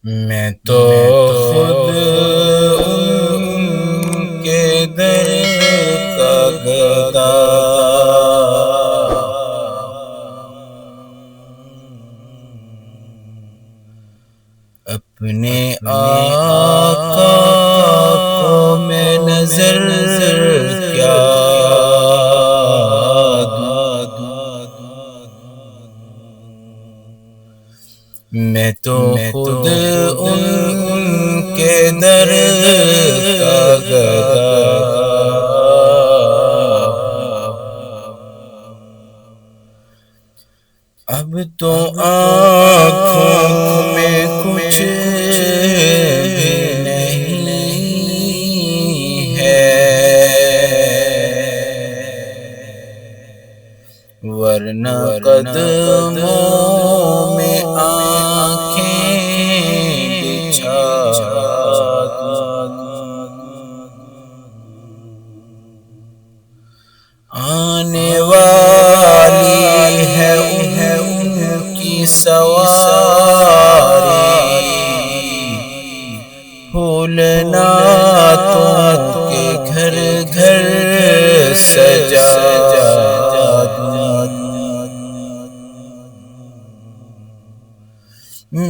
میں تو خود ان کے در کا گدا، اپنے آقا کو میں نظر کیا دوں، میں تو خود ان کے در کا گدا، اب تو آنکھوں میں کچھ بھی نہیں ہے، ورنہ قدموں میں آنکھیں بچھا دوں، آنے والی ہے ان کی سواری، پھول نعتوں کے گھر گھر سجا دوں،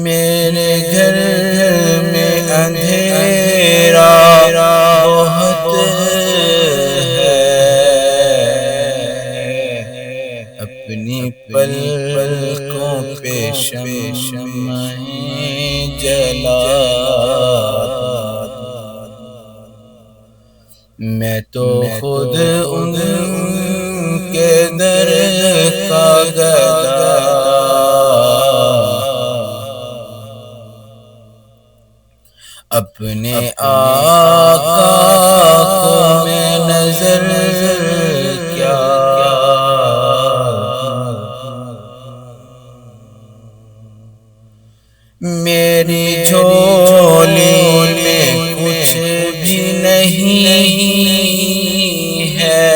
میرے گھر میں اندھیرا بہت ہے، اپنی پلکوں پہ شمعیں جلا دوں، میں تو خود ان کے در کا گدا، اپنے آقا کو میں نظر کیا دوں، میری جھولی میں کچھ بھی نہیں ہے،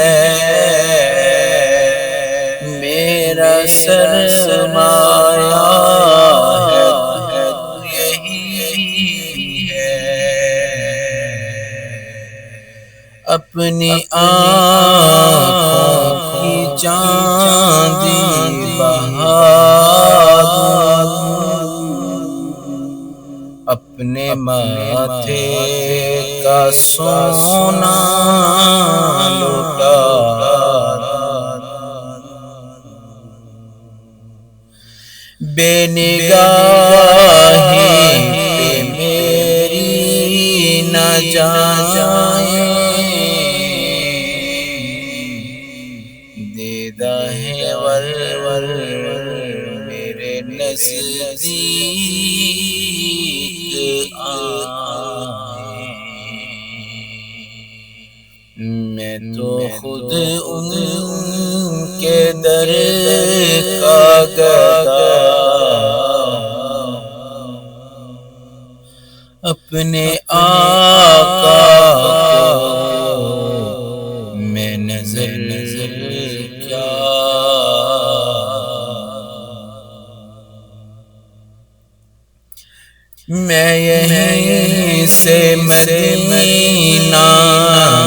میرا سرمایہ ہے یہی ہے، اپنی آنکھوں کی چاندی بہا دوں، اپنے ماتھے کا سونا لٹا دوں، بے نگاہی پہ میری نہ جائیں، دیدہ ہے ور میرے نزدیک آئیں، میں تو خود ان کے در کا گدا، اپنے آقا کو میں نظر کیا دوں، میں یہیں سے مدینہ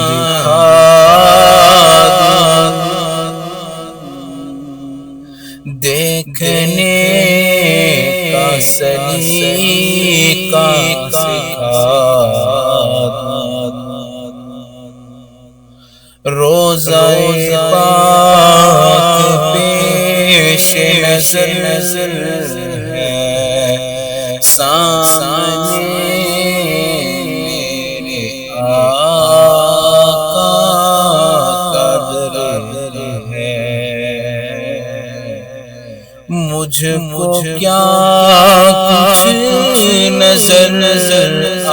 دکھا دوں، دیکھنے کا سلیقہ سکھا دوں، روضہ پاک پیش نظر ہے، سامنے میرے آقا کا در ہے، مجھ کو کیا کچھ نظر آ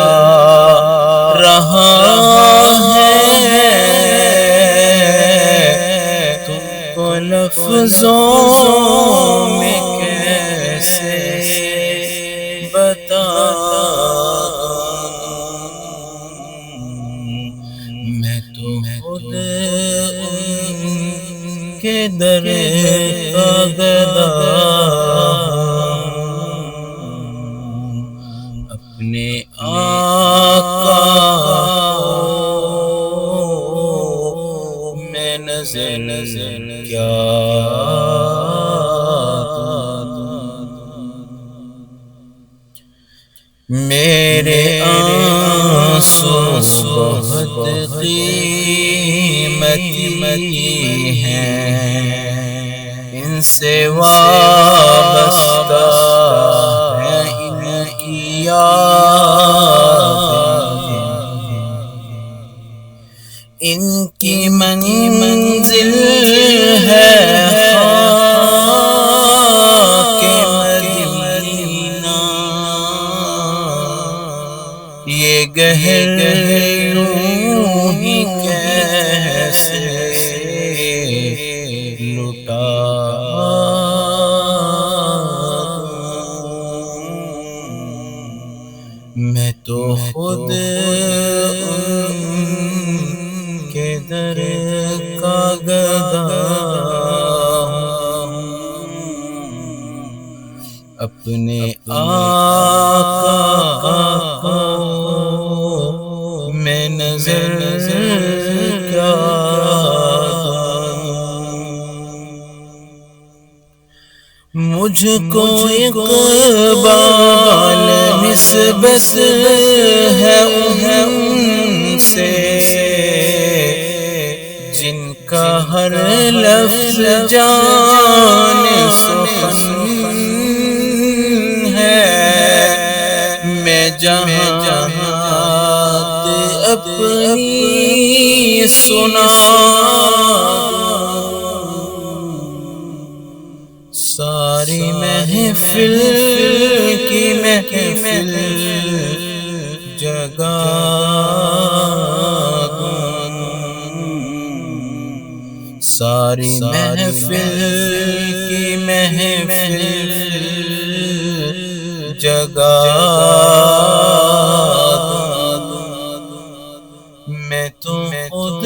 رہا ہے، تم کو لفظوں میں کیسے بتا دوں، میں تو خود ان کے در کا گدا ہوں، اپنے آقا کو میں نظر کیا میرے آنسو بہت قیمتی ہیں، ان سے وابستہ ہے ان کی یادیں، ان کی منزل ہے خاک مدینہ، یہ گہر یوں ہی کیسے لٹا میں تو خود ان کے در کا گدا ہوں، اپنے آقا کو میں نظر کیا مجھ کو اقبال نسبت ہے ان سے، جن کا ہر لفظ جان سخن ہے، میں جہاں اپنی سنا ساری محفل کی محفل جگا ساری محفل کی محفل جگا میں تو خود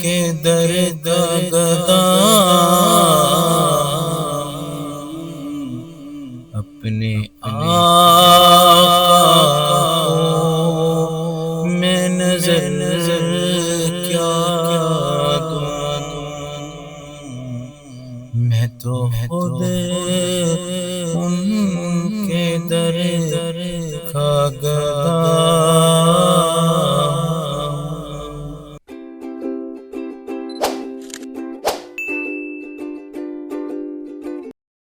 کے در گدا اپنے